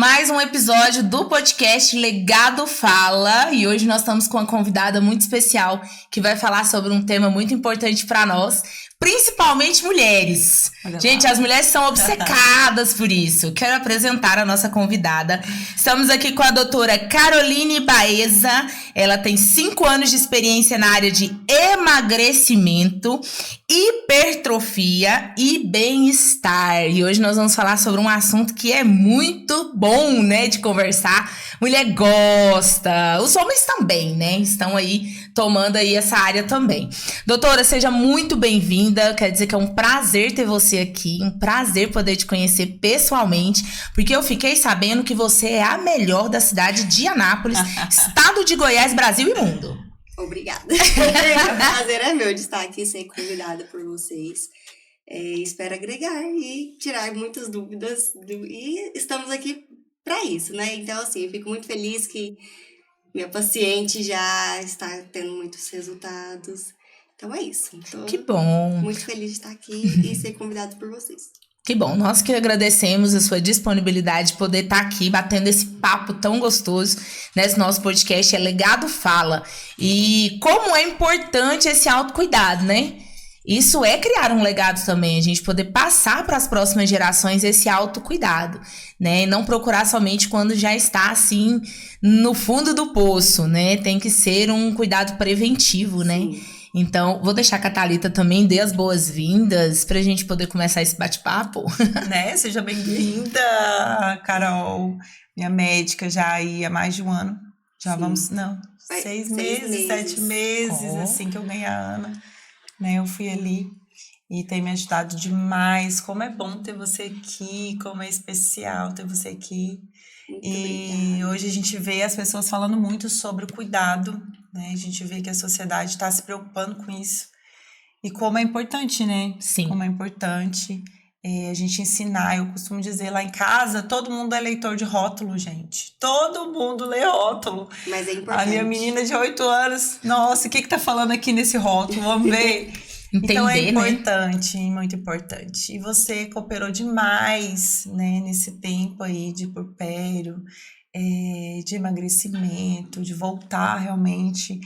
mais um episódio do podcast Legado Fala. E hoje nós estamos com uma convidada muito especial que vai falar sobre um tema muito importante para nós, principalmente mulheres. Gente, as mulheres são obcecadas por isso. Quero apresentar a nossa convidada. Estamos aqui com a doutora Caroline Baeza. Ela tem 5 anos de experiência na área de emagrecimento, hipertrofia e bem-estar. E hoje nós vamos falar sobre um assunto que é muito bom, né, de conversar. Mulher gosta, os homens também, né, estão aí tomando aí essa área também. Doutora, seja muito bem-vinda. Quer dizer que é um prazer ter você aqui, um prazer poder te conhecer pessoalmente, porque eu fiquei sabendo que você é a melhor da cidade de Anápolis, estado de Goiás, Brasil e mundo. Obrigada. O prazer é meu de estar aqui, ser convidada por vocês. Espero agregar e tirar muitas dúvidas. E estamos aqui para isso, né? Então, assim, eu fico muito feliz que minha paciente já está tendo muitos resultados. Então, é isso. Que bom. Muito feliz de estar aqui e ser convidada por vocês. Que bom, nós que agradecemos a sua disponibilidade de poder estar aqui batendo esse papo tão gostoso nesse nosso podcast, é Legado Fala. E como é importante esse autocuidado, né? Isso é criar um legado também, a gente poder passar para as próximas gerações esse autocuidado, né? E não procurar somente quando já está, assim, no fundo do poço, né? Tem que ser um cuidado preventivo, né? Sim. Então, vou deixar que a Thalita também dê as boas-vindas pra gente poder começar esse bate-papo. Né? Seja bem-vinda, Carol, minha médica já aí há mais de um ano. Já Sim. vamos, não, 6 meses, 7 meses, assim que eu ganhei a Ana. Né? Eu fui ali e tem me ajudado demais. Como é bom ter você aqui, como é especial ter você aqui. Muito E obrigada. hoje a gente vê as pessoas falando muito sobre o cuidado, né? A gente vê que a sociedade está se preocupando com isso. E como é importante, né? Sim. Como é importante a gente ensinar. Eu costumo dizer lá em casa, todo mundo é leitor de rótulo, gente. Todo mundo lê rótulo. Mas é importante. A minha menina de 8 anos, nossa, o que tá falando aqui nesse rótulo? Vamos ver. Entender, Então é né? importante, muito importante. E você cooperou demais, né, nesse tempo aí de puerpério, de emagrecimento, de voltar realmente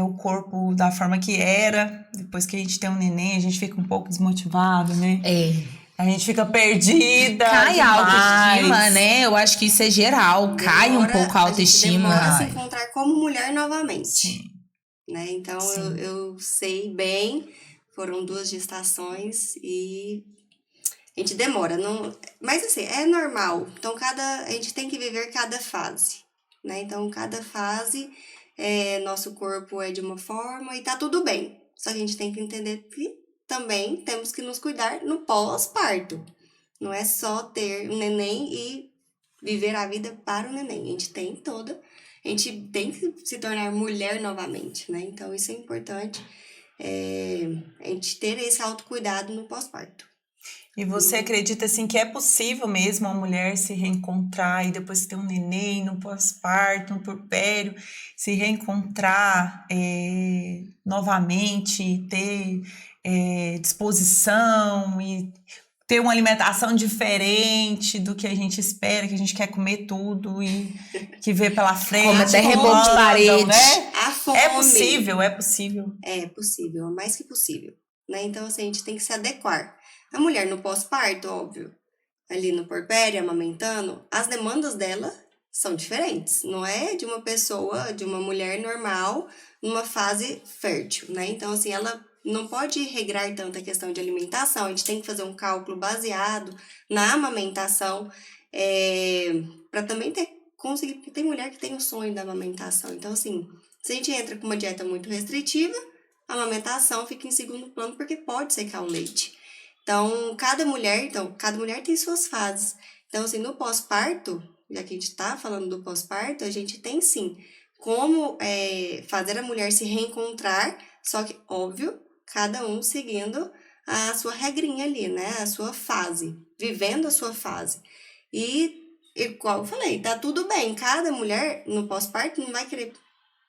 o corpo da forma que era. Depois que a gente tem um neném, a gente fica um pouco desmotivado, né? A gente fica perdida. Cai a autoestima, demais. né? Eu acho que isso é geral. Cai um pouco a autoestima. Demora a se encontrar como mulher novamente. Sim. Né? Então, Sim. eu sei bem, foram 2 gestações e a gente demora. Não... Mas assim, é normal. Então, a gente tem que viver cada fase. Né? Então, cada fase, nosso corpo é de uma forma e tá tudo bem. Só que a gente tem que entender que também temos que nos cuidar no pós-parto. Não é só ter um neném e viver a vida para o neném. A gente tem que se tornar mulher novamente, né? Então, isso é importante, a gente ter esse autocuidado no pós-parto. E você acredita, assim, que é possível mesmo a mulher se reencontrar e depois ter um neném no pós-parto, no puerpério, se reencontrar novamente, ter disposição e ter uma alimentação diferente do que a gente espera, que a gente quer comer tudo e que vê pela frente. Come até reboco de parede. Né? A fome. É possível, é possível. É possível, é mais que possível. Né? Então, assim, a gente tem que se adequar. A mulher no pós-parto, óbvio, ali no puerpério, amamentando, as demandas dela são diferentes. Não é de uma pessoa, de uma mulher normal, numa fase fértil, né? Então, assim, ela não pode regrar tanto a questão de alimentação. A gente tem que fazer um cálculo baseado na amamentação, para também conseguir, porque tem mulher que tem o sonho da amamentação. Então, assim, se a gente entra com uma dieta muito restritiva, a amamentação fica em segundo plano porque pode secar o leite. Então, cada mulher tem suas fases. Então, assim, no pós-parto, já que a gente está falando do pós-parto, a gente tem sim como fazer a mulher se reencontrar, só que, óbvio, cada um seguindo a sua regrinha ali, né? A sua fase, vivendo a sua fase. E, igual eu falei, tá tudo bem. Cada mulher no pós-parto não vai querer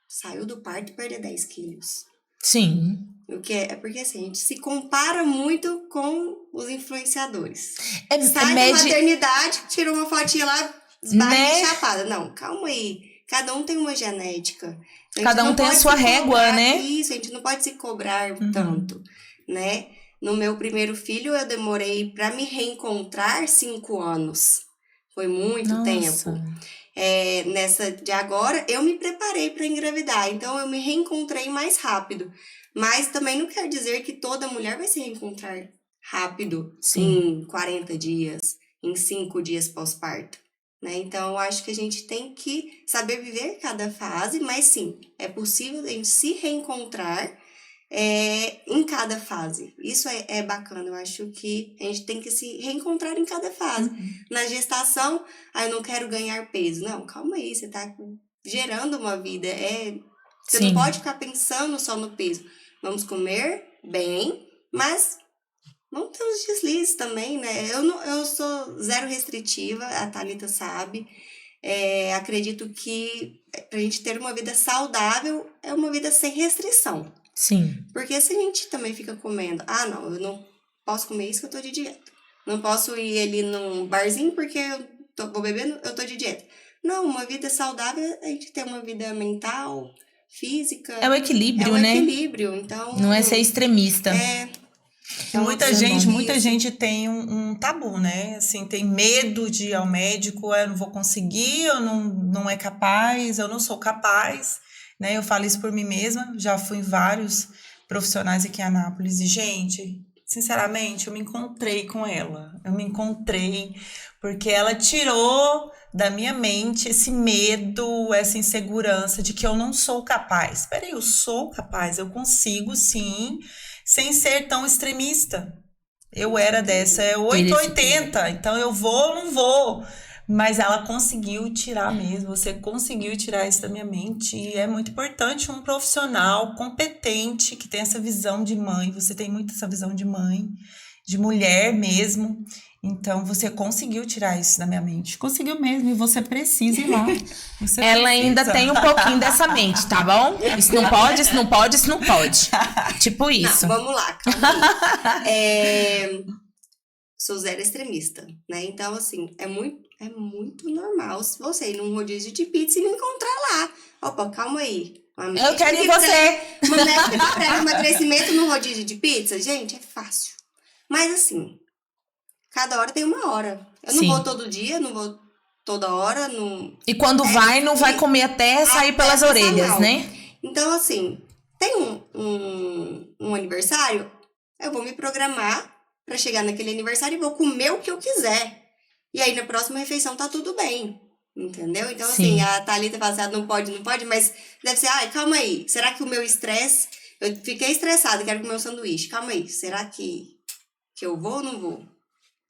sair do parto e perder 10 quilos. Sim. Porque assim, a gente se compara muito com os influenciadores. É Sai da maternidade, tira uma fotinha lá, Né? chapada. Não, calma aí. Cada um tem uma genética. A gente Cada um não tem a pode sua se régua, cobrar né? Isso, a gente não pode se cobrar tanto, né? No meu primeiro filho, eu demorei para me reencontrar 5 anos. Foi muito tempo. Nossa. Nessa de agora, eu me preparei para engravidar. Então, eu me reencontrei mais rápido. Mas também não quer dizer que toda mulher vai se reencontrar rápido, Sim. em 40 dias, em 5 dias pós-parto. Né? Então, eu acho que a gente tem que saber viver cada fase, mas sim, é possível a gente se reencontrar em cada fase. Isso é bacana, eu acho que a gente tem que se reencontrar em cada fase. Na gestação, eu não quero ganhar peso. Não, calma aí, você está gerando uma vida. Você não Sim. pode ficar pensando só no peso. Vamos comer bem, mas vamos ter uns deslizes também, né? Eu sou zero restritiva, a Thalita sabe. Acredito que pra gente ter uma vida saudável é uma vida sem restrição. Sim. Porque se a gente também fica comendo, não, eu não posso comer isso que eu tô de dieta. Não posso ir ali num barzinho porque vou beber, eu tô de dieta. Não, uma vida saudável é a gente ter uma vida mental, física. É o equilíbrio, né? Equilíbrio, então... Não é ser extremista. Então, Muita gente tem um tabu, né? Assim, tem medo de ir ao médico, eu não vou conseguir, eu não é capaz, eu não sou capaz, né? Eu falo isso por mim mesma, já fui em vários profissionais aqui em Anápolis e, gente, sinceramente, eu me encontrei com ela. Eu me encontrei porque ela tirou da minha mente esse medo, essa insegurança de que eu não sou capaz. Peraí, eu sou capaz, eu consigo sim, sem ser tão extremista. Eu era dessa, 880, então eu vou ou não vou. Mas ela conseguiu tirar mesmo, você conseguiu tirar isso da minha mente. E é muito importante um profissional competente que tem essa visão de mãe. Você tem muito essa visão de mãe, de mulher mesmo. Então, você conseguiu tirar isso da minha mente. Conseguiu mesmo, e você precisa ir lá. Ela ainda tem um pouquinho dessa mente, tá bom? Isso não pode, isso não pode, isso não pode. Tipo isso. Não, vamos lá, calma aí. Sou zero extremista, né? Então, assim, é muito normal se você ir num rodízio de pizza e me encontrar lá. Opa, calma aí. Eu quero ir você. Uma médica que prega emagrecimento num rodízio de pizza, gente, é fácil. Mas, assim, cada hora tem uma hora. Eu não vou todo dia, não vou toda hora. Não... E quando não vai comer até sair pelas orelhas, mal, né? Então, assim, tem um aniversário, eu vou me programar pra chegar naquele aniversário e vou comer o que eu quiser. E aí, na próxima refeição, tá tudo bem. Entendeu? Então, assim, a Thalita fala assim, não pode, mas deve ser, calma aí, será que o meu estresse... Eu fiquei estressada, quero comer um sanduíche. Calma aí, será que eu vou ou não vou?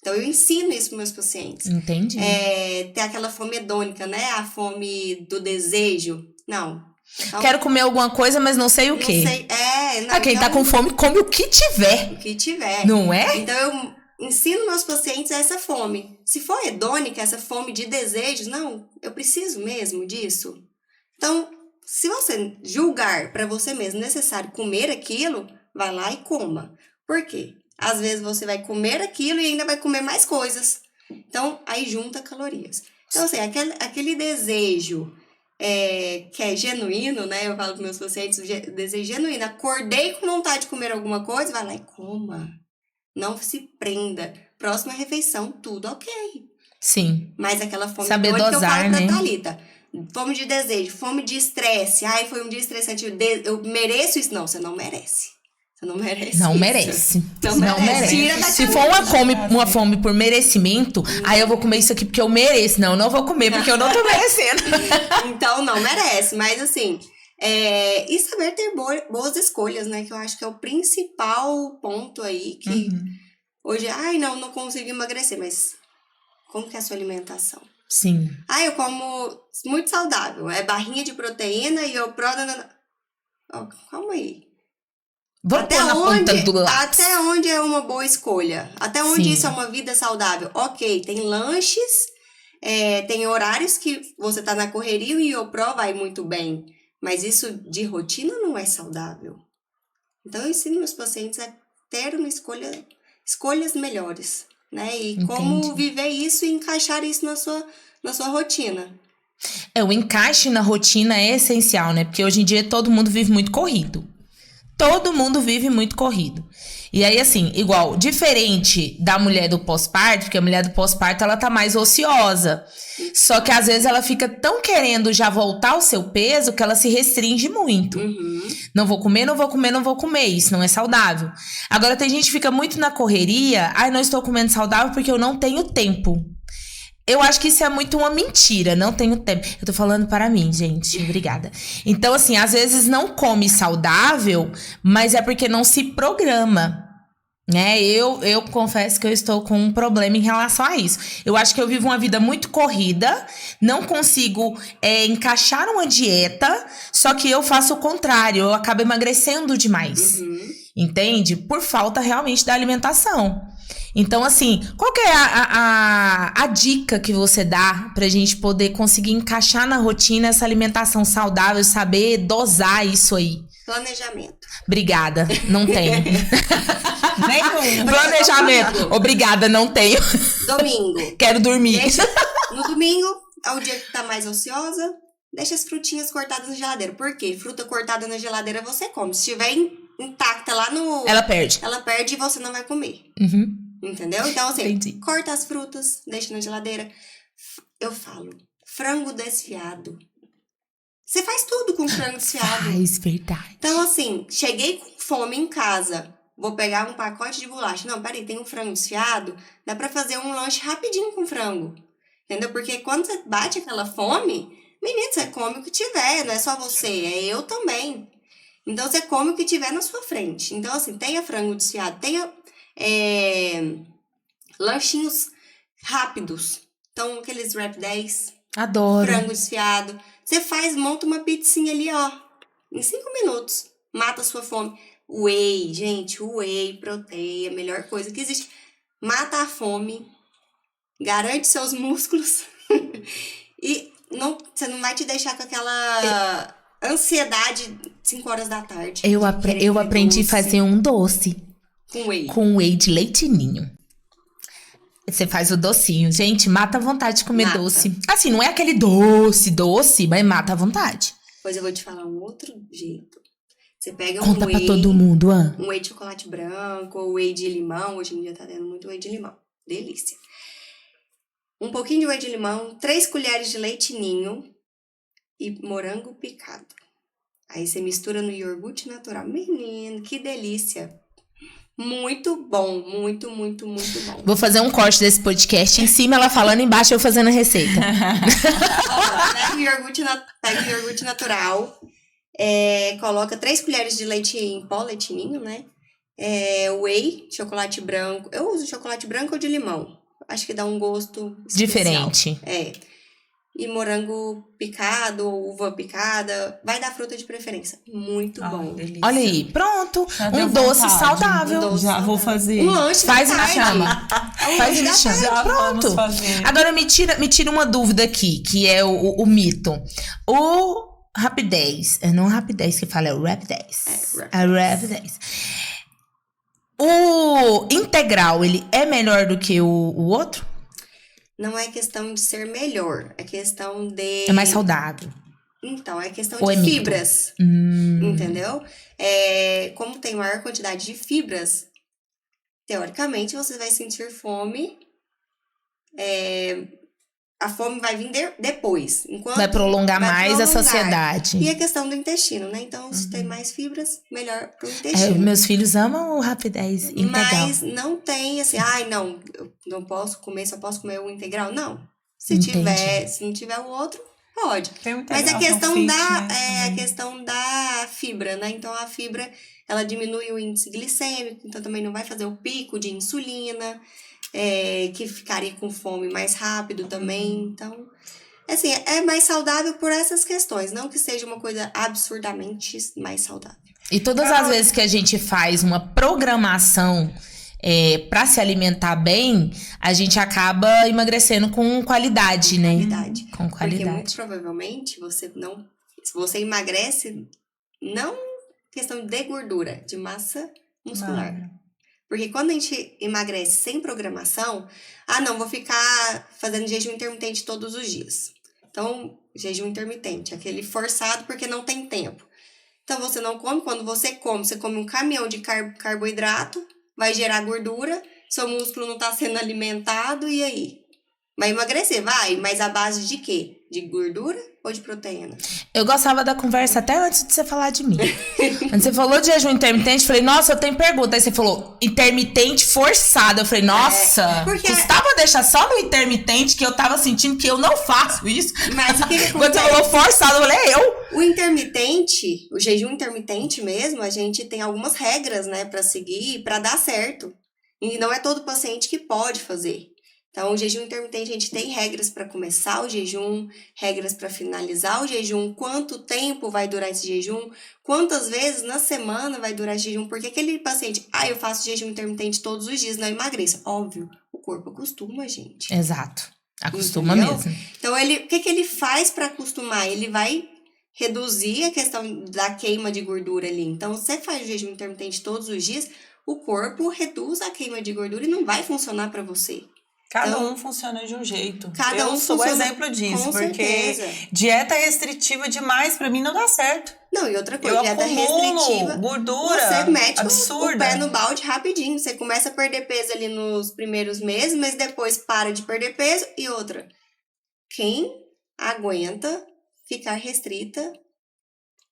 Então, eu ensino isso para meus pacientes. Entendi. Tem aquela fome hedônica, né? A fome do desejo. Não. Então, quero comer alguma coisa, mas não sei o quê. Não sei. Quem tá com fome, come o que tiver. O que tiver. Não é? Então, eu ensino meus pacientes essa fome. Se for hedônica, essa fome de desejos, não, eu preciso mesmo disso. Então, se você julgar para você mesmo necessário comer aquilo, vai lá e coma. Por quê? Às vezes você vai comer aquilo e ainda vai comer mais coisas. Então, aí junta calorias. Então, assim, aquele desejo que é genuíno, né? Eu falo para meus pacientes, desejo genuíno. Acordei com vontade de comer alguma coisa, vai lá e coma. Não se prenda. Próxima refeição, tudo ok. Sim. Mas aquela fome saber dosar, dosar, que eu falo né? pra Thalita. Fome de desejo, fome de estresse. Foi um dia estressante, eu mereço isso. Não, você não merece. Você não merece Não isso. merece. Não merece. Tira da Se for uma fome por merecimento, aí eu vou comer isso aqui porque eu mereço. Não, eu não vou comer porque eu não tô merecendo. Então, não merece. Mas, assim, e saber ter boas escolhas, né? Que eu acho que é o principal ponto aí. Que hoje, não consigo emagrecer. Mas como que é a sua alimentação? Sim. Eu como muito saudável. É barrinha de proteína e eu calma aí. Até onde é uma boa escolha? Até onde isso é uma vida saudável? Ok, tem lanches, tem horários que você tá na correria e o Iopro vai muito bem. Mas isso de rotina não é saudável. Então, eu ensino meus pacientes a ter uma escolhas melhores, né? E como viver isso e encaixar isso na sua rotina. O encaixe na rotina é essencial, né? Porque hoje em dia todo mundo vive muito corrido. Todo mundo vive muito corrido. E aí, assim, igual, diferente da mulher do pós-parto, porque a mulher do pós-parto, ela tá mais ociosa. Só que, às vezes, ela fica tão querendo já voltar ao seu peso que ela se restringe muito. Não vou comer, não vou comer, não vou comer. Isso não é saudável. Agora, tem gente que fica muito na correria. Ai, não estou comendo saudável porque eu não tenho tempo. Eu acho que isso é muito uma mentira, não tenho tempo. Eu tô falando para mim, gente, obrigada. Então, assim, às vezes não come saudável, mas é porque não se programa, né? Eu confesso que eu estou com um problema em relação a isso. Eu acho que eu vivo uma vida muito corrida, não consigo encaixar uma dieta, só que eu faço o contrário, eu acabo emagrecendo demais, entende? Por falta realmente da alimentação. Então, assim, qual que é a dica que você dá pra gente poder conseguir encaixar na rotina essa alimentação saudável, saber dosar isso aí? Planejamento. Obrigada, não tenho. Nenhum. Planejamento. Obrigada, não tenho. Domingo. Quero dormir. No domingo, é o dia que tá mais ociosa, deixa as frutinhas cortadas na geladeira. Por quê? Fruta cortada na geladeira você come. Se estiver intacta lá no... Ela perde. Ela perde e você não vai comer. Entendeu? Então, assim, Entendi. corta as frutas, deixa na geladeira. Eu falo, frango desfiado. Você faz tudo com frango desfiado. Faz, verdade. Então, assim, cheguei com fome em casa, vou pegar um pacote de bolacha. Não, peraí, tem um frango desfiado, dá pra fazer um lanche rapidinho com frango. Entendeu? Porque quando você bate aquela fome, menino, você come o que tiver, não é só você, é eu também. Então, você come o que tiver na sua frente. Então, assim, tenha frango desfiado, tenha lanchinhos rápidos. Então, aqueles Rap 10, Adoro. frango desfiado. Você monta uma pizzinha ali, ó, em 5 minutos. Mata a sua fome. Whey, gente, o whey proteína, a melhor coisa que existe. Mata a fome, garante seus músculos e você não vai te deixar com aquela ansiedade 5 horas da tarde. Eu aprendi a fazer um doce. Com whey. Com whey de leite ninho. Você faz o docinho. Gente, mata a vontade de comer doce. Assim, não é aquele doce, mas mata a vontade. Pois eu vou te falar um outro jeito. Você pega Conta um whey... pra todo mundo, um whey de chocolate branco, ou whey de limão. Hoje em dia tá tendo muito whey de limão. Delícia. Um pouquinho de whey de limão, 3 colheres de leite ninho e morango picado. Aí você mistura no iogurte natural. Menino, que delícia. Muito bom, muito, muito, muito bom. Vou fazer um corte desse podcast. Em cima ela falando, embaixo eu fazendo a receita. Pega o iogurte natural, coloca 3 colheres de leite em pó, leite ninho, né? Whey, chocolate branco. Eu uso chocolate branco ou de limão. Acho que dá um gosto especial. Diferente. E morango picado ou uva picada. Vai dar fruta de preferência. Muito bom. Delícia. Olha aí, pronto. Já Um deu doce vontade. saudável. Já saudável. vou fazer. Um lanche Faz da e me tarde. chama. Faz e me chama. Já Pronto. vamos fazer. Agora me tira uma dúvida aqui, que é o mito. O Rapidez, não o Rapidez que fala, é o Rapidez. É o Rapidez. O integral, ele é melhor do que o outro? Não é questão de ser melhor. É questão de... É mais saudável. Então, é questão Ou de é mito? fibras. Entendeu? Como tem maior quantidade de fibras, teoricamente você vai sentir fome. A fome vai vir depois. Vai prolongar mais a prolongar. saciedade. E a questão do intestino, né? Então, se tem mais fibras, melhor pro intestino. Meus filhos amam o Rapidez integral. Mas não tem assim, não, eu não posso comer, só posso comer o integral. Não. Se não tiver o outro, pode. Mas a questão da fibra, né? Então, a fibra, ela diminui o índice glicêmico, então também não vai fazer o pico de insulina, que ficaria com fome mais rápido também. Então, assim, é mais saudável por essas questões, não que seja uma coisa absurdamente mais saudável. E todas as vezes que a gente faz uma programação para se alimentar bem, a gente acaba emagrecendo com qualidade, né? Com qualidade. Porque muito provavelmente se você emagrece, não questão de gordura, de massa muscular. Porque quando a gente emagrece sem programação, não, vou ficar fazendo jejum intermitente todos os dias. Então, jejum intermitente, aquele forçado porque não tem tempo. Então, você não come, quando você come um caminhão de carboidrato, vai gerar gordura, seu músculo não está sendo alimentado, e aí? Vai emagrecer? Vai, mas à base de quê? De gordura ou de proteína? Eu gostava da conversa até antes de você falar de mim. Quando você falou de jejum intermitente, eu falei, nossa, eu tenho pergunta. Aí você falou, intermitente forçado. Eu falei, nossa, custava deixar só no intermitente, que eu tava sentindo que eu não faço isso. Mas o que acontece? Quando você falou forçado, eu falei, O intermitente, o jejum intermitente mesmo, a gente tem algumas regras, né, pra seguir, pra dar certo. E não é todo paciente que pode fazer. Então, o jejum intermitente, a gente tem regras para começar o jejum, regras para finalizar o jejum, quanto tempo vai durar esse jejum, quantas vezes na semana vai durar esse jejum, porque aquele paciente, eu faço jejum intermitente todos os dias, não emagreço. Óbvio, o corpo acostuma, gente. Exato, acostuma Entendeu? mesmo. Então, o que ele faz para acostumar? Ele vai reduzir a questão da queima de gordura ali. Então, se você faz jejum intermitente todos os dias, o corpo reduz a queima de gordura e não vai funcionar para você. Cada um funciona de um jeito. Cada eu um sou funciona exemplo disso, com porque certeza. Dieta restritiva demais pra mim não dá certo. Não, e outra coisa, eu dieta acumulo restritiva, gordura você mete absurda. o pé no balde rapidinho. Você começa a perder peso ali nos primeiros meses, mas depois para de perder peso. E outra, quem aguenta ficar restrita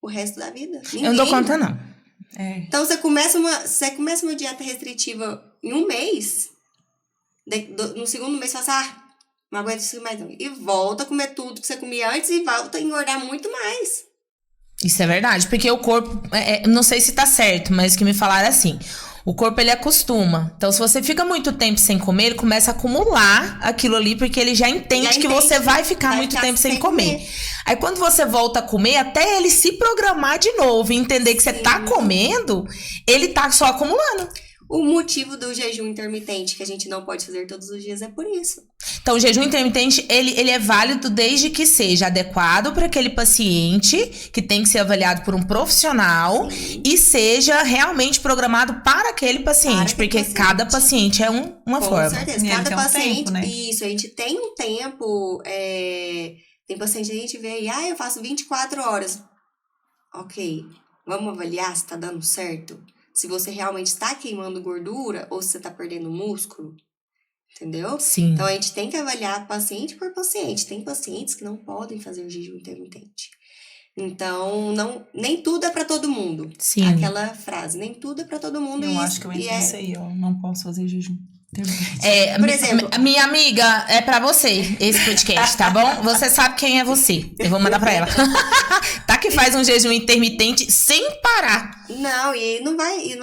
o resto da vida? Ninguém. Eu não dou conta, não. Então, você começa uma dieta restritiva em um mês, no segundo mês você fala assim, não aguento isso mais não. E volta a comer tudo que você comia antes e volta a engordar muito mais. Isso é verdade, porque o corpo, não sei se tá certo, mas o que me falaram é assim, o corpo ele acostuma. Então, se você fica muito tempo sem comer, ele começa a acumular aquilo ali, porque ele já entende que você vai ficar muito tempo sem comer. Aí, quando você volta a comer, até ele se programar de novo e entender que você tá comendo, ele tá só acumulando. O motivo do jejum intermitente, que a gente não pode fazer todos os dias, é por isso. Então, o jejum intermitente, ele é válido desde que seja adequado para aquele paciente, que tem que ser avaliado por um profissional, e seja realmente programado para aquele paciente, porque cada paciente é uma forma. Com certeza, cada paciente, tempo, né? Isso, a gente tem um tempo, tem paciente que a gente vê aí, eu faço 24 horas. Ok, vamos avaliar se tá dando certo? Se você realmente está queimando gordura ou se você está perdendo músculo, entendeu? Sim. Então, a gente tem que avaliar paciente por paciente. Tem pacientes que não podem fazer jejum intermitente. Então, nem tudo é para todo mundo. Sim. Aquela frase, nem tudo é para todo mundo. Eu acho que eu entrei nisso aí, ó. Não posso fazer jejum. Por exemplo, minha amiga, é pra você esse podcast, tá bom? Você sabe quem é você. Eu vou mandar pra ela. Tá que faz um jejum intermitente sem parar. Não, e não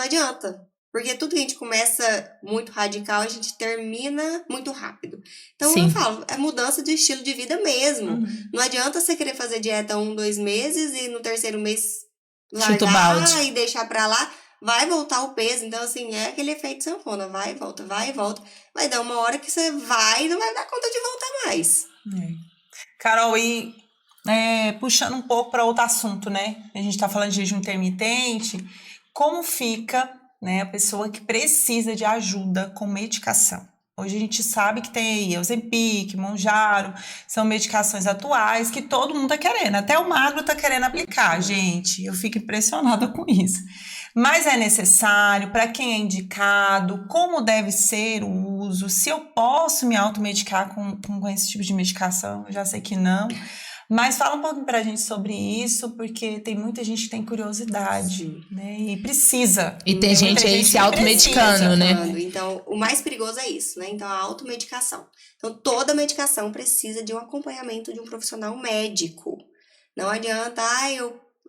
adianta. Porque tudo que a gente começa muito radical, a gente termina muito rápido. Então, Sim. eu falo, é mudança de estilo de vida mesmo. Não adianta você querer fazer dieta 1, 2 meses e no terceiro mês Chuta o balde. e deixar pra lá. Vai voltar o peso. Então, assim, é aquele efeito sanfona. Vai e volta, vai e volta. Vai dar uma hora que você vai e não vai dar conta de voltar mais. Carol, e puxando um pouco para outro assunto, né? A gente tá falando de jejum intermitente. Como fica, né, a pessoa que precisa de ajuda com medicação? Hoje a gente sabe que tem aí Ozempic, Mounjaro, são medicações atuais que todo mundo tá querendo. Até o magro tá querendo aplicar, gente. Eu fico impressionada com isso. Mas é necessário? Para quem é indicado? Como deve ser o uso? Se eu posso me automedicar com esse tipo de medicação? Eu já sei que não. Mas fala um pouco pra gente sobre isso, porque tem muita gente que tem curiosidade, né? E precisa. E tem gente aí se automedicando, né? Então, o mais perigoso é isso, né? Então, a automedicação. Então, toda medicação precisa de um acompanhamento de um profissional médico. Não adianta,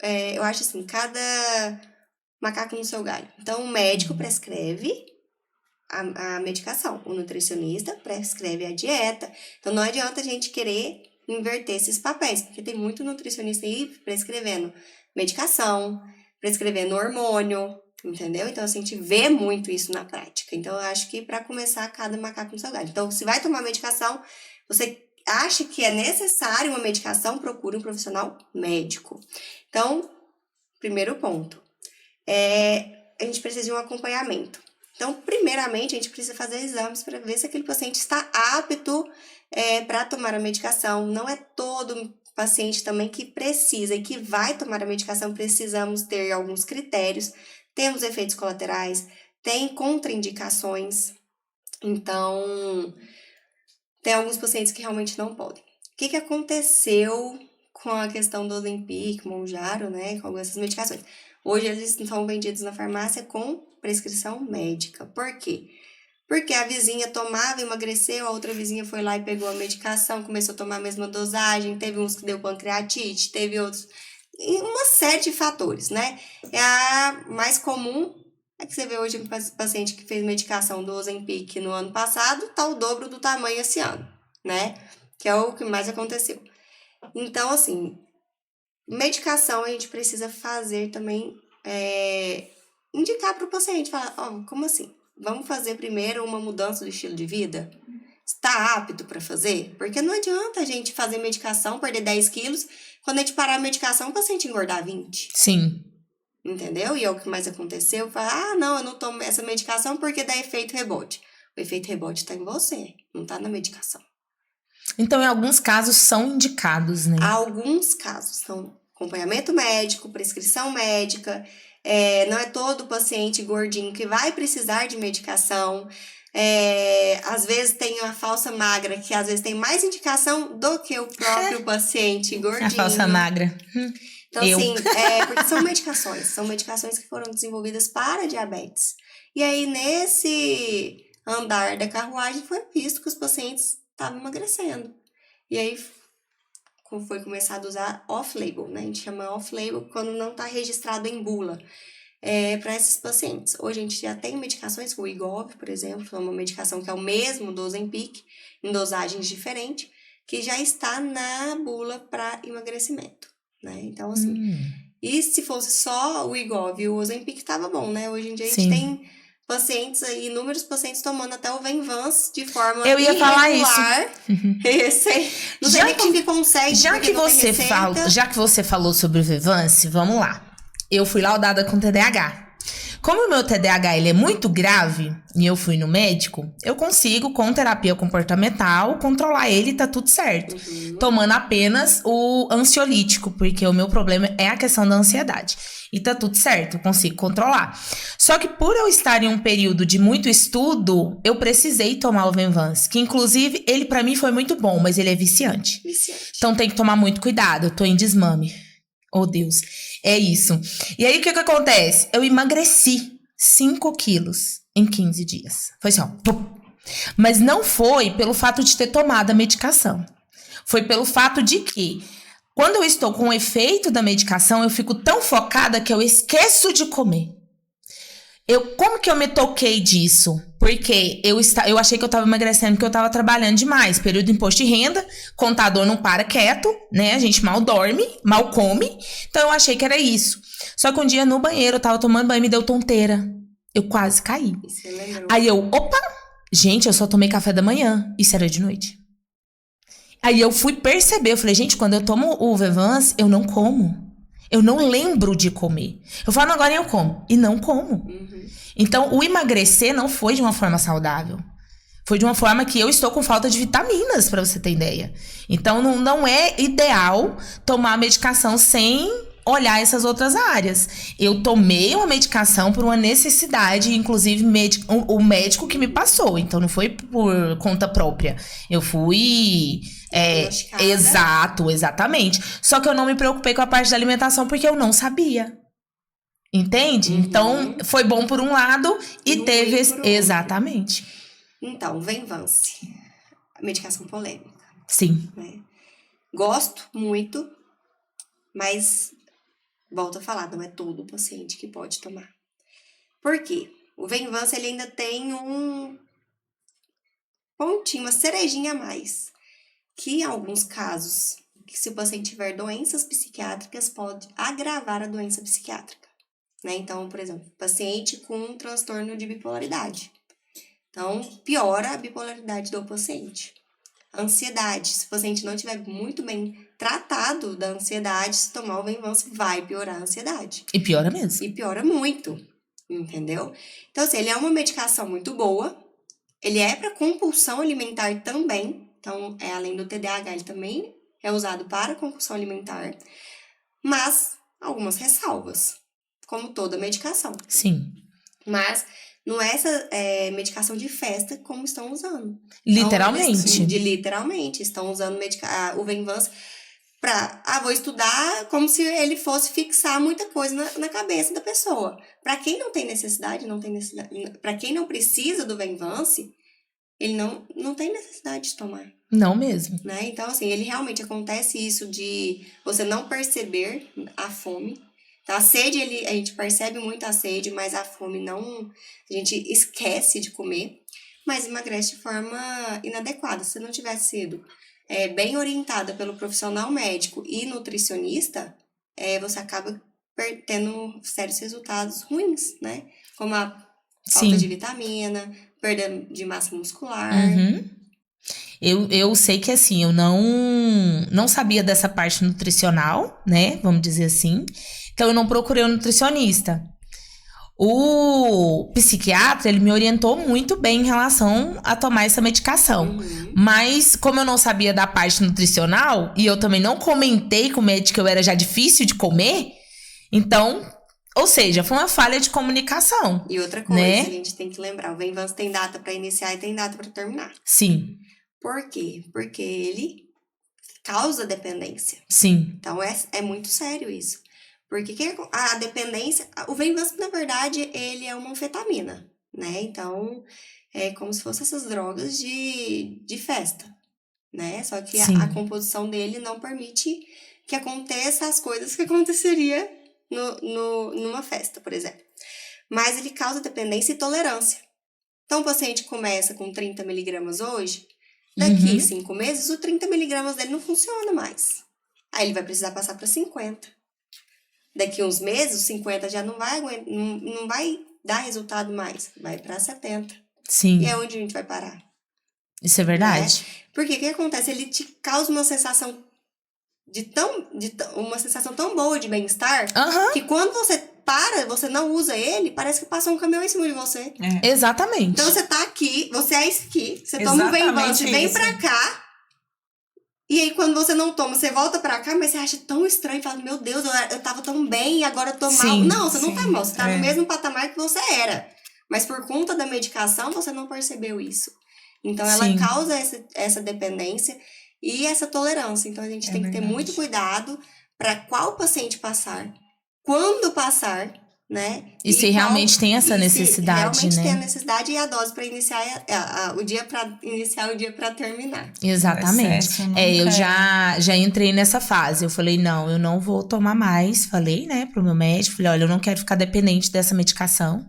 eu acho assim, cada macaco no seu galho. Então, o médico prescreve a medicação. O nutricionista prescreve a dieta. Então, não adianta a gente querer inverter esses papéis, porque tem muito nutricionista aí prescrevendo medicação, prescrevendo hormônio, entendeu? Então, assim, a gente vê muito isso na prática. Então, eu acho que para começar, cada macaco no seu galho. Então, se vai tomar medicação, você acha que é necessário uma medicação, procure um profissional médico. Então, primeiro ponto, a gente precisa de um acompanhamento. Então, primeiramente, a gente precisa fazer exames para ver se aquele paciente está apto para tomar a medicação. Não é todo paciente também que precisa e que vai tomar a medicação. Precisamos ter alguns critérios. Temos efeitos colaterais, tem contraindicações. Então, tem alguns pacientes que realmente não podem. O que aconteceu com a questão do Ozempic, Mounjaro, né, com essas medicações? Hoje eles são vendidos na farmácia com prescrição médica. Por quê? Porque a vizinha tomava, emagreceu, a outra vizinha foi lá e pegou a medicação, começou a tomar a mesma dosagem, teve uns que deu pancreatite, teve outros, uma série de fatores, né? A mais comum é que você vê hoje um paciente que fez medicação do Ozempic no ano passado, tá o dobro do tamanho esse ano, né? Que é o que mais aconteceu. Então, assim, medicação a gente precisa fazer também, indicar para o paciente, falar, como assim? Vamos fazer primeiro uma mudança do estilo de vida? Está apto para fazer? Porque não adianta a gente fazer medicação, perder 10 quilos, quando a gente parar a medicação, o paciente engordar 20. Sim. Entendeu? E é o que mais aconteceu. Falar, não, eu não tomo essa medicação porque dá efeito rebote. O efeito rebote está em você, não está na medicação. Então, em alguns casos, são indicados, né? Alguns casos são acompanhamento médico, prescrição médica. Não é todo paciente gordinho que vai precisar de medicação. Às vezes tem a falsa magra, que às vezes tem mais indicação do que o próprio paciente gordinho. A falsa magra. Então, assim, porque são medicações que foram desenvolvidas para diabetes. E aí, nesse andar da carruagem, foi visto que os pacientes estavam emagrecendo. E aí, foi começado a usar off-label, né? A gente chama off-label quando não está registrado em bula para esses pacientes. Hoje a gente já tem medicações, o Wegovy, por exemplo, é uma medicação que é o mesmo do Ozempic, em dosagens diferentes, que já está na bula para emagrecimento, né? Então, assim, e se fosse só o Wegovy e o Ozempic, estava bom, né? Hoje em dia a gente tem pacientes aí, inúmeros pacientes tomando até o Venvance de forma eu ia irregular. falar isso. Não sei nem como que consegue. Já que você falou sobre o Venvance, vamos lá. Eu fui laudada com TDAH. Como o meu TDAH ele é muito grave e eu fui no médico, eu consigo, com terapia comportamental, controlar ele e tá tudo certo. Tomando apenas o ansiolítico, porque o meu problema é a questão da ansiedade. E tá tudo certo, eu consigo controlar. Só que por eu estar em um período de muito estudo, eu precisei tomar o Venvance. Que inclusive, ele pra mim foi muito bom, mas ele é viciante. Então tem que tomar muito cuidado, eu tô em desmame. Oh, Deus. É isso. E aí, o que acontece? Eu emagreci 5 quilos em 15 dias. Foi assim, ó. Pum. Mas não foi pelo fato de ter tomado a medicação. Foi pelo fato de que, quando eu estou com o efeito da medicação, eu fico tão focada que eu esqueço de comer. Como que eu me toquei disso? Porque eu achei que eu tava emagrecendo porque eu tava trabalhando demais. Período de imposto de renda, contador não para quieto, né? A gente mal dorme, mal come. Então eu achei que era isso. Só que um dia no banheiro, eu tava tomando banho e me deu tonteira. Eu quase caí. Aí opa! Gente, eu só tomei café da manhã. Isso era de noite. Aí eu fui perceber, eu falei, gente, quando eu tomo o Venvance, eu não como. Eu não lembro de comer. Eu falo, agora eu como. E não como. Então, o emagrecer não foi de uma forma saudável. Foi de uma forma que eu estou com falta de vitaminas, pra você ter ideia. Então, não é ideal tomar medicação sem olhar essas outras áreas. Eu tomei uma medicação por uma necessidade, inclusive o médico que me passou. Então, não foi por conta própria. Eu fui... exatamente. Só que eu não me preocupei com a parte da alimentação porque eu não sabia. Entende? Então, foi bom por um lado e Não teve... Exatamente. Então, Venvance. Medicação polêmica. Sim. Né? Gosto muito, mas, volto a falar, não é todo paciente que pode tomar. Por quê? O Venvance, ele ainda tem um pontinho, uma cerejinha a mais. Que em alguns casos, se o paciente tiver doenças psiquiátricas, pode agravar a doença psiquiátrica. Né? Então, por exemplo, paciente com um transtorno de bipolaridade. Então, piora a bipolaridade do paciente. Ansiedade. Se o paciente não estiver muito bem tratado da ansiedade, se tomar o Venvance, vai piorar a ansiedade. E piora mesmo. E piora muito. entendeu? Então, assim, ele é uma medicação muito boa, ele é para compulsão alimentar também, então, além do TDAH, ele também é usado para compulsão alimentar, mas algumas ressalvas, como toda medicação. Sim. Mas não é essa medicação de festa como estão usando. Literalmente. Então, literalmente, estão usando o Venvanse pra, vou estudar como se ele fosse fixar muita coisa na cabeça da pessoa. Para quem não tem necessidade, para quem não precisa do Venvanse, ele não tem necessidade de tomar. Não mesmo. Né? Então, assim, ele realmente acontece isso de você não perceber a fome. Então, a sede, a gente percebe muito a sede, mas a fome não... A gente esquece de comer, mas emagrece de forma inadequada. Se não tivesse sido bem orientada pelo profissional médico e nutricionista, você acaba tendo sérios resultados ruins, né? Como a falta de vitamina, perda de massa muscular. Uhum. Eu sei que, assim, eu não sabia dessa parte nutricional, né? Vamos dizer assim. Então, eu não procurei um nutricionista. O psiquiatra, ele me orientou muito bem em relação a tomar essa medicação. Mas, como eu não sabia da parte nutricional, e eu também não comentei com o médico que eu era já difícil de comer, então... Ou seja, foi uma falha de comunicação. E outra coisa, né? A gente tem que lembrar, o Venvanse tem data para iniciar e tem data para terminar. Sim. Por quê? Porque ele causa dependência. Sim. Então, é muito sério isso. Porque a dependência... O Venvanse, na verdade, ele é uma anfetamina, né? Então, é como se fossem essas drogas de festa, né? Só que a composição dele não permite que aconteça as coisas que aconteceria numa festa, por exemplo. Mas ele causa dependência e tolerância. Então, o paciente começa com 30 miligramas hoje, daqui 5 meses, o 30 miligramas dele não funciona mais. Aí ele vai precisar passar para 50. Daqui uns meses, os 50 já não vai dar resultado mais. Vai para 70. Sim. E é onde a gente vai parar. Isso é verdade. Né? Porque o que acontece? Ele te causa uma sensação uma sensação tão boa de bem-estar, que quando você para, você não usa ele, parece que passa um caminhão em cima de você. Exatamente. Então você tá aqui, você é esqui, você toma um Venvanse, vem pra cá, e aí quando você não toma, você volta pra cá, mas você acha tão estranho, fala, meu Deus, eu tava tão bem e agora eu tô mal. Não, você não tá mal, você tá no mesmo patamar que você era. Mas por conta da medicação, você não percebeu isso. Então ela causa essa dependência e essa tolerância. Então, a gente tem que ter muito cuidado para qual paciente passar, quando passar, né? E se realmente tem essa necessidade, realmente né? tem a necessidade e a dose para iniciar o dia para iniciar, o dia para terminar. Exatamente. Eu já entrei nessa fase. Eu falei, não, eu não vou tomar mais. Falei, né, pro meu médico. Falei, olha, eu não quero ficar dependente dessa medicação.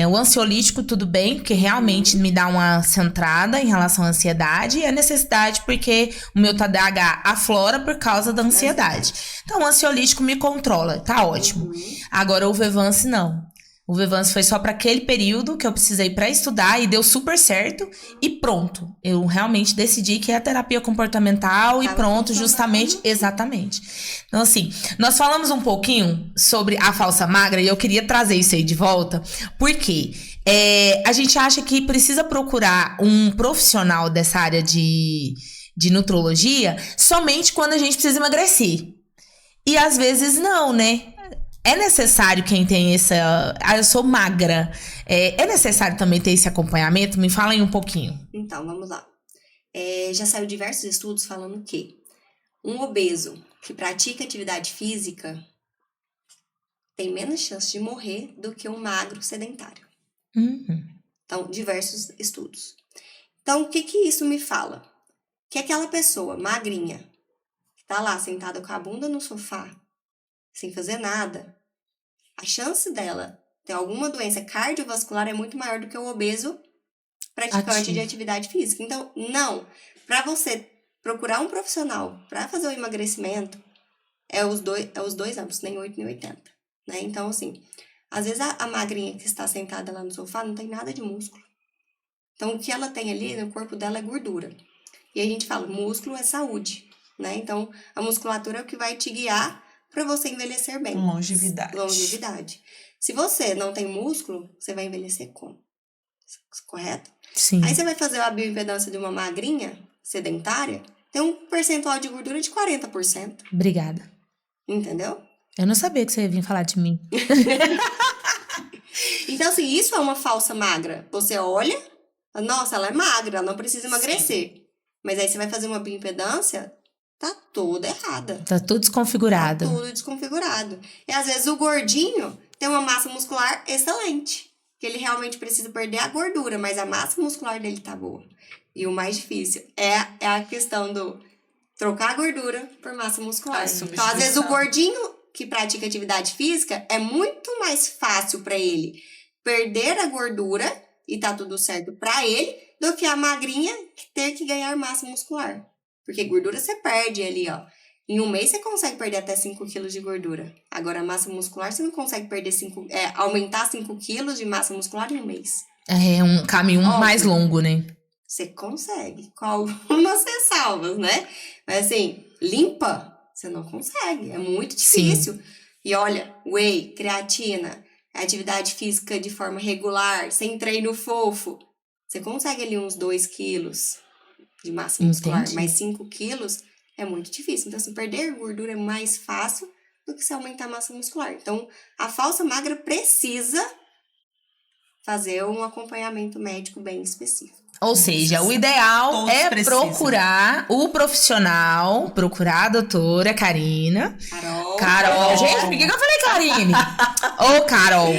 O ansiolítico, tudo bem, porque realmente me dá uma centrada em relação à ansiedade e a necessidade porque o meu TDAH aflora por causa da ansiedade. Então, o ansiolítico me controla, tá ótimo. Agora, o Venvanse, não. O Venvanse foi só para aquele período que eu precisei para estudar e deu super certo e pronto. Eu realmente decidi que é a terapia comportamental e pronto, justamente, exatamente. Então, assim, nós falamos um pouquinho sobre a falsa magra e eu queria trazer isso aí de volta, porque a gente acha que precisa procurar um profissional dessa área de nutrologia somente quando a gente precisa emagrecer. E às vezes não, né? É necessário quem tem essa... eu sou magra. É necessário também ter esse acompanhamento? Me fala aí um pouquinho. Então, vamos lá. Já saiu diversos estudos falando que um obeso que pratica atividade física tem menos chance de morrer do que um magro sedentário. Então, diversos estudos. Então, o que isso me fala? Que aquela pessoa magrinha, que tá lá sentada com a bunda no sofá, sem fazer nada, a chance dela ter alguma doença cardiovascular é muito maior do que o obeso praticante de atividade física. Então, não. Para você procurar um profissional para fazer o emagrecimento, é os dois ambos, nem 8 nem 80. Né? Então, assim, às vezes a magrinha que está sentada lá no sofá não tem nada de músculo. Então, o que ela tem ali no corpo dela é gordura. E a gente fala, músculo é saúde. Né? Então, a musculatura é o que vai te guiar para você envelhecer bem. Longevidade. Longevidade. Se você não tem músculo, você vai envelhecer como? Correto? Sim. Aí você vai fazer a bioimpedância de uma magrinha, sedentária, tem um percentual de gordura de 40%. Obrigada. Entendeu? Eu não sabia que você ia vir falar de mim. Então, assim, isso é uma falsa magra. Você olha, nossa, ela é magra, ela não precisa emagrecer. Sim. Mas aí você vai fazer uma bioimpedância, tá toda errada. Tá tudo desconfigurado. Tá tudo desconfigurado. E às vezes o gordinho tem uma massa muscular excelente. Que ele realmente precisa perder a gordura, mas a massa muscular dele tá boa. E o mais difícil é a questão do trocar a gordura por massa muscular. Então, às vezes, o gordinho que pratica atividade física, é muito mais fácil para ele perder a gordura e tá tudo certo para ele, do que a magrinha ter que ganhar massa muscular. Porque gordura você perde ali, ó. Em um mês você consegue perder até 5 quilos de gordura. Agora, a massa muscular você não consegue perder aumentar 5 quilos de massa muscular em um mês. É um caminho mais longo, né? Você consegue, com algumas ressalvas, né? Mas assim, limpa, você não consegue, é muito difícil. Sim. E olha, whey, creatina, atividade física de forma regular, sem treino fofo, você consegue ali uns 2 quilos de massa muscular, Entendi. mas 5 quilos é muito difícil. Então, assim, perder gordura é mais fácil do que se aumentar a massa muscular. Então, a falsa magra precisa fazer um acompanhamento médico bem específico. Ou seja, o ideal Todos é precisam. Procurar o profissional, procurar a doutora Karina. Carol. Gente, por que eu falei Karine? Ô, Carol.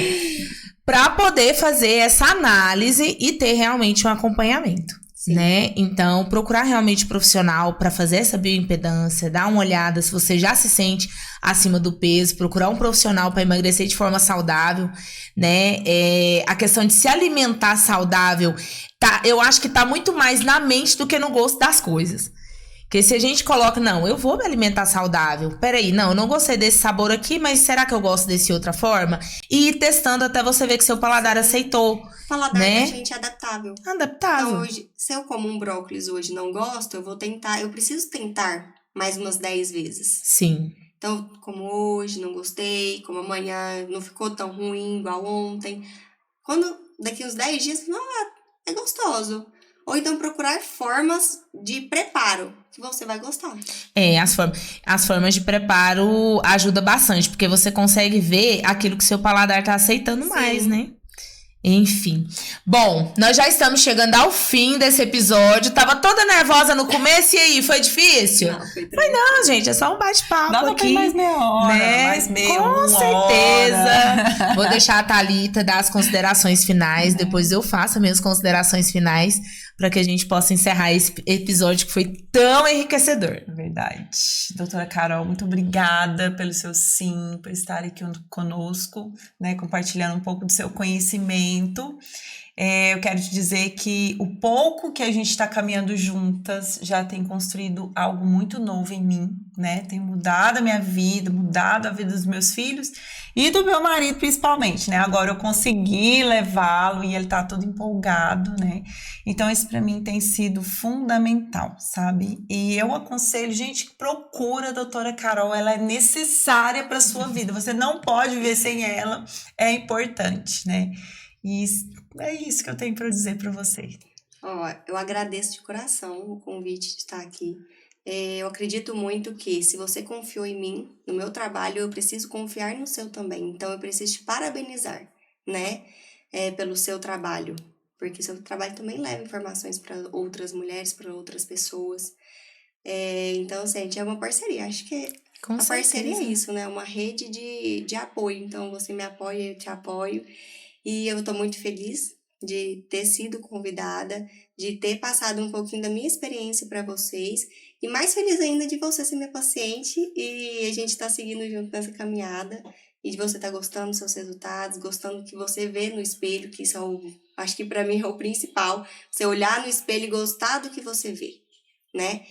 Pra poder fazer essa análise e ter realmente um acompanhamento. Sim. Né? Então, procurar realmente profissional para fazer essa bioimpedância, dar uma olhada se você já se sente acima do peso, procurar um profissional para emagrecer de forma saudável, né? A questão de se alimentar saudável, eu acho que tá muito mais na mente do que no gosto das coisas. Porque se a gente coloca, não, eu vou me alimentar saudável, peraí, não, eu não gostei desse sabor aqui, mas será que eu gosto desse outra forma? E ir testando até você ver que seu paladar aceitou. O paladar da gente é adaptável. Adaptável. Então, hoje, se eu como um brócolis hoje e não gosto, eu preciso tentar mais umas 10 vezes. Sim. Então, como hoje, não gostei, como amanhã não ficou tão ruim igual ontem. Quando daqui uns 10 dias, não, é gostoso. Ou então procurar formas de preparo que você vai gostar. As formas de preparo ajudam bastante, porque você consegue ver aquilo que seu paladar tá aceitando. Sim. Mais, né? Enfim. Bom, nós já estamos chegando ao fim desse episódio. Tava toda nervosa no começo, e aí, foi difícil? Não, foi não, gente, é só um bate-papo aqui. Tem mais meia hora, né? mais meia Com certeza. Vou deixar a Thalita dar as considerações finais, depois eu faço as minhas considerações finais, para que a gente possa encerrar esse episódio que foi tão enriquecedor. Verdade. Doutora Carol, muito obrigada pelo seu sim, por estar aqui conosco, né, compartilhando um pouco do seu conhecimento. Eu quero te dizer que o pouco que a gente está caminhando juntas já tem construído algo muito novo em mim, né? Tem mudado a minha vida, mudado a vida dos meus filhos e do meu marido principalmente, né? Agora eu consegui levá-lo e ele tá todo empolgado, né? Então isso para mim tem sido fundamental, sabe? E eu aconselho, gente, que procura a doutora Carol, ela é necessária para sua vida, você não pode viver sem ela, é importante, né? E é isso que eu tenho para dizer para você. Eu agradeço de coração o convite de estar aqui. Eu acredito muito que se você confiou em mim, no meu trabalho, eu preciso confiar no seu também. Então, eu preciso te parabenizar, né? Pelo seu trabalho. Porque seu trabalho também leva informações para outras mulheres, para outras pessoas. Então, gente, é uma parceria. Acho que a parceria é isso, né? Uma rede de apoio. Então, você me apoia, eu te apoio. E eu estou muito feliz de ter sido convidada, de ter passado um pouquinho da minha experiência para vocês. E mais feliz ainda de você ser minha paciente e a gente estar seguindo junto nessa caminhada. E de você estar gostando dos seus resultados, gostando do que você vê no espelho, que isso acho que para mim é o principal. Você olhar no espelho e gostar do que você vê, né?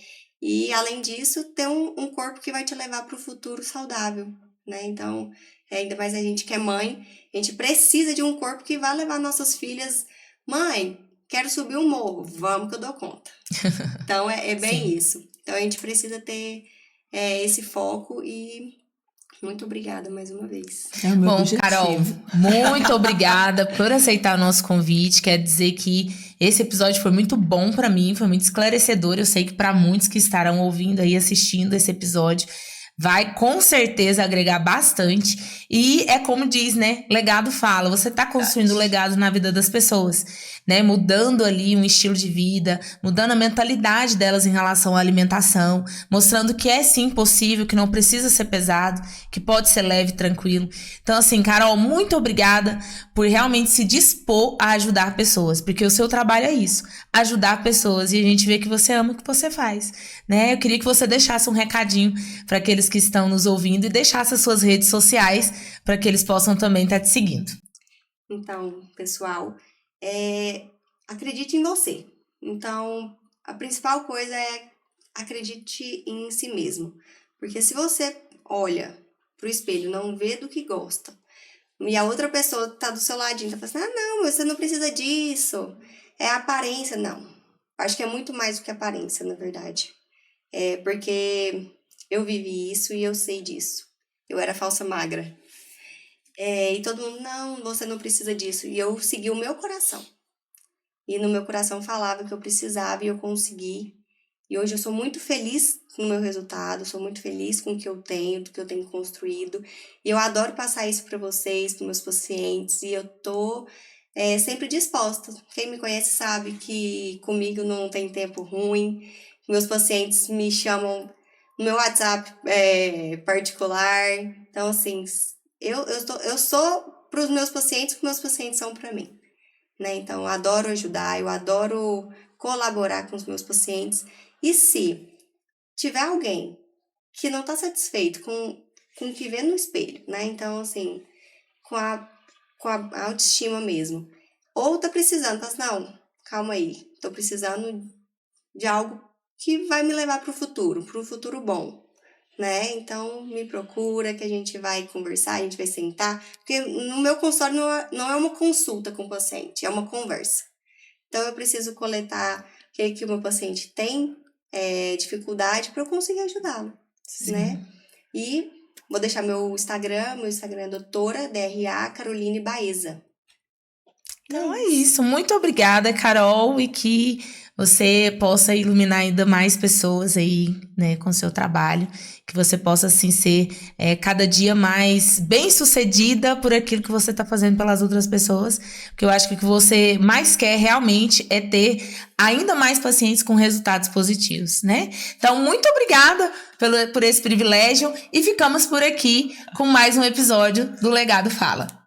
E além disso, ter um corpo que vai te levar para o futuro saudável, né? Então, ainda mais a gente que é mãe, a gente precisa de um corpo que vai levar nossas filhas. Mãe, quero subir um morro, vamos que eu dou conta. Então, é bem Sim. isso. Então, a gente precisa ter esse foco e Muito obrigada mais uma vez. É o meu Bom, objetivo. Carol, muito obrigada por aceitar o nosso convite. Quer dizer que esse episódio foi muito bom pra mim, foi muito esclarecedor. Eu sei que pra muitos que estarão ouvindo aí, assistindo esse episódio, vai com certeza agregar bastante. E é como diz, né? Legado fala. Você tá construindo legado na vida das pessoas, né? Mudando ali um estilo de vida, mudando a mentalidade delas em relação à alimentação, mostrando que é sim possível, que não precisa ser pesado, que pode ser leve, tranquilo. Então, assim, Carol, muito obrigada por realmente se dispor a ajudar pessoas, porque o seu trabalho é isso, ajudar pessoas, e a gente vê que você ama o que você faz, né? Eu queria que você deixasse um recadinho para aqueles que estão nos ouvindo e deixasse as suas redes sociais para que eles possam também estar te seguindo. Então, pessoal, acredite em você. Então, a principal coisa é acredite em si mesmo. Porque se você olha pro espelho, não vê do que gosta, e a outra pessoa tá do seu ladinho, tá falando assim, não, você não precisa disso, é aparência. Não, acho que é muito mais do que aparência, na verdade. Porque eu vivi isso e eu sei disso. Eu era falsa magra. E todo mundo, não, você não precisa disso. E eu segui o meu coração. E no meu coração falava que eu precisava e eu consegui. E hoje eu sou muito feliz com o meu resultado, sou muito feliz com o que eu tenho, do que eu tenho construído. E eu adoro passar isso para vocês, para meus pacientes. E eu tô sempre disposta. Quem me conhece sabe que comigo não tem tempo ruim. Meus pacientes me chamam no meu WhatsApp particular. Então, assim, eu sou para os meus pacientes o que meus pacientes são para mim. Né? Então, eu adoro ajudar, eu adoro colaborar com os meus pacientes. E se tiver alguém que não está satisfeito com o que vê no espelho, né? Então, assim, com a autoestima mesmo, ou tá precisando, tá assim, não, calma aí, tô precisando de algo que vai me levar para um futuro bom, né? Então, me procura que a gente vai conversar, a gente vai sentar, porque no meu consultório não é uma consulta com o paciente, é uma conversa. Então, eu preciso coletar o que o meu paciente tem dificuldade para eu conseguir ajudá-lo, né? E vou deixar meu Instagram é doutora DRA Caroline Baeza. Então é isso. Muito obrigada, Carol, e que você possa iluminar ainda mais pessoas aí, né, com o seu trabalho, que você possa, assim, ser cada dia mais bem-sucedida por aquilo que você está fazendo pelas outras pessoas, porque eu acho que o que você mais quer realmente é ter ainda mais pacientes com resultados positivos, né? Então, muito obrigada por esse privilégio e ficamos por aqui com mais um episódio do Legado Fala.